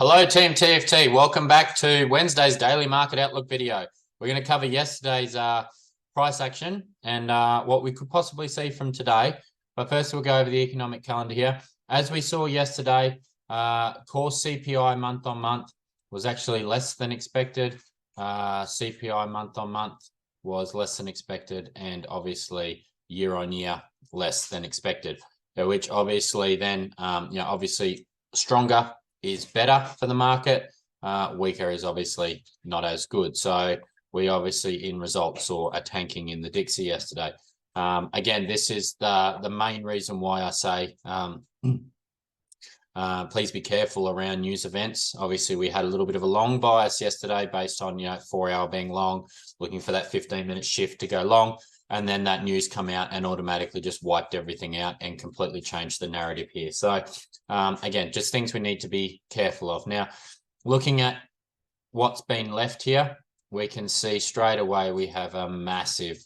Hello, Team TFT. Welcome back to Wednesday's daily market outlook video. We're going to cover yesterday's price action and what we could possibly see from today. But first, we'll go over the economic calendar here. As we saw yesterday, core CPI month on month was actually less than expected. CPI month on month was less than expected, and obviously year on year less than expected. Which obviously then, obviously stronger is better for the market. Weaker is obviously not as good. So we obviously in results saw a tanking in the Dixie yesterday. Again, this is the main reason why I say please be careful around news events. Obviously, we had a little bit of a long bias yesterday based on 4 hour being long, looking for that 15-minute shift to go long. And then that news come out and automatically just wiped everything out and completely changed the narrative here. So again, just things we need to be careful of. Now, looking at what's been left here, we can see straight away we have a massive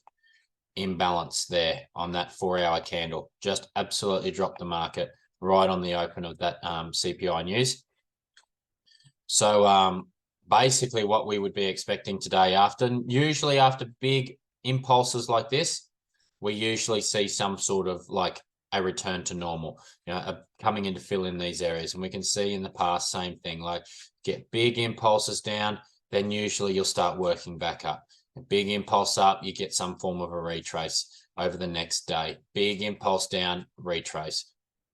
imbalance there on that 4 hour candle. Just absolutely dropped the market right on the open of that CPI news. So basically what we would be expecting today, usually after big impulses like this, we usually see some sort of like a return to normal, coming in to fill in these areas. And we can see in the past, same thing, like get big impulses down, then usually you'll start working back up. A big impulse up, you get some form of a retrace over the next day. Big impulse down, retrace.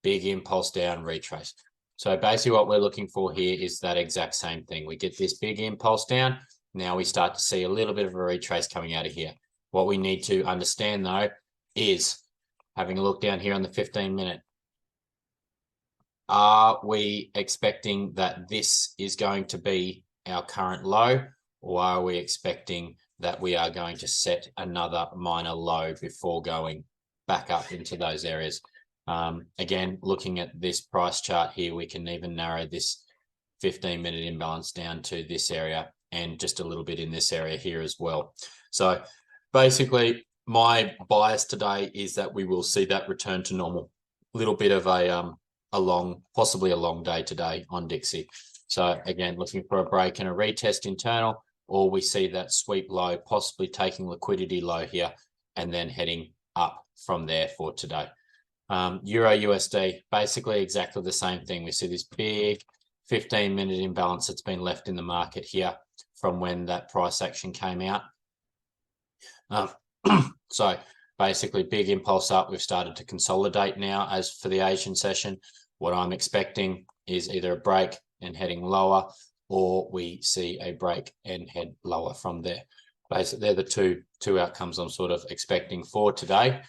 Big impulse down, retrace. So basically what we're looking for here is that exact same thing. We get this big impulse down. Now we start to see a little bit of a retrace coming out of here. What we need to understand, though, is having a look down here on the 15-minute. Are we expecting that this is going to be our current low, or are we expecting that we are going to set another minor low before going back up into those areas? Again, looking at this price chart here, we can even narrow this 15-minute imbalance down to this area and just a little bit in this area here as well. So basically, my bias today is that we will see that return to normal. A little bit of possibly a long day today on Dixie. So again, looking for a break and a retest internal, or we see that sweep low, possibly taking liquidity low here, and then heading up from there for today. Euro USD, basically exactly the same thing. We see this big 15-minute imbalance that's been left in the market here from when that price action came out. So basically big impulse up. We've started to consolidate now. As for the Asian session, what I'm expecting is either a break and heading lower, or we see a break and head lower from there. Basically, they're the two outcomes I'm sort of expecting for today.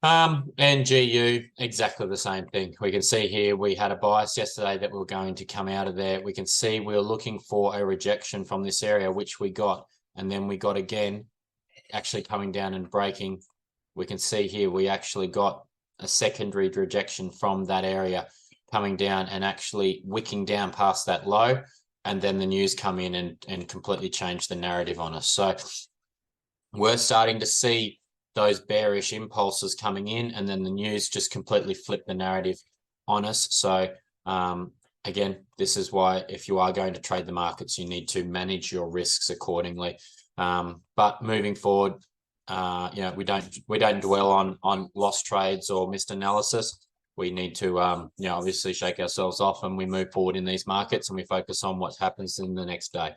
And GU, exactly the same thing. We can see here we had a bias yesterday that we were going to come out of there. We can see we were looking for a rejection from this area, which we got, and then we got again actually coming down and breaking. We can see here we actually got a secondary rejection from that area coming down and actually wicking down past that low, and then the news come in and completely change the narrative on us. So we're starting to see those bearish impulses coming in, and then the news just completely flip the narrative on us. So again, this is why if you are going to trade the markets, you need to manage your risks accordingly. But moving forward, we don't dwell on lost trades or missed analysis. We need to obviously shake ourselves off, and we move forward in these markets, and we focus on what happens in the next day.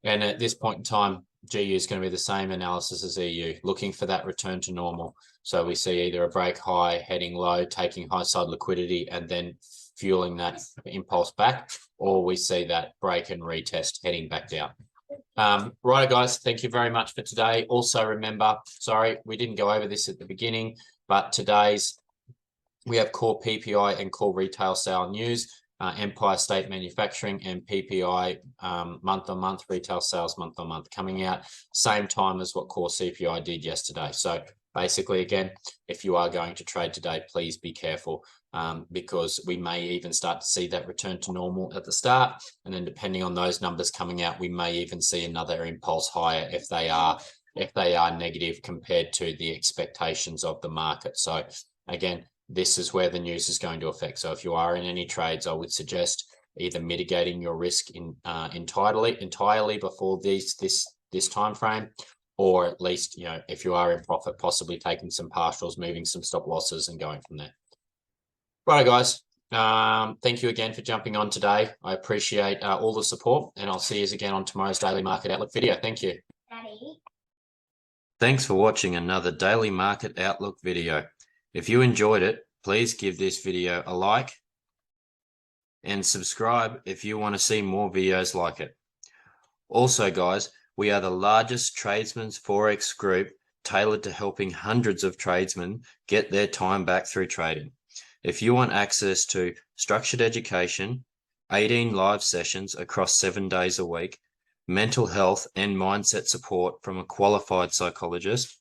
And at this point in time, GU is going to be the same analysis as EU, looking for that return to normal. So we see either a break high, heading low, taking high side liquidity, and then fueling that impulse back, or we see that break and retest heading back down. Right, guys, thank you very much for today. Also remember, sorry, we didn't go over this at the beginning, but we have core PPI and core retail sale news, Empire State Manufacturing and PPI month-on-month, retail sales month-on-month coming out, same time as what core CPI did yesterday. So basically, again, if you are going to trade today, please be careful because we may even start to see that return to normal at the start. And then depending on those numbers coming out, we may even see another impulse higher if they are negative compared to the expectations of the market. So again, this is where the news is going to affect. So if you are in any trades, I would suggest either mitigating your risk entirely before this time frame, or at least, you know, if you are in profit, possibly taking some partials, moving some stop losses and going from there. Right, guys. Thank you again for jumping on today. I appreciate all the support, and I'll see you again on tomorrow's Daily Market Outlook video. Thank you. Daddy. Thanks for watching another Daily Market Outlook video. If you enjoyed it, please give this video a like and subscribe if you want to see more videos like it. Also, guys, we are the largest Tradesmen's Forex group tailored to helping hundreds of tradesmen get their time back through trading. If you want access to structured education, 18 live sessions across 7 days a week, mental health and mindset support from a qualified psychologist,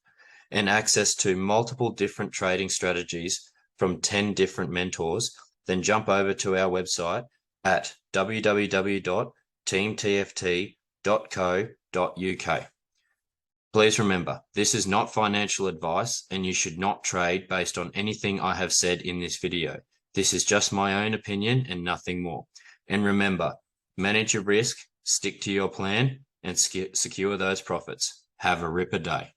and access to multiple different trading strategies from 10 different mentors, then jump over to our website at www.teamtft.co.uk. Please remember, this is not financial advice, and you should not trade based on anything I have said in this video. This is just my own opinion and nothing more. And remember, manage your risk, stick to your plan, and secure those profits. Have a ripper day.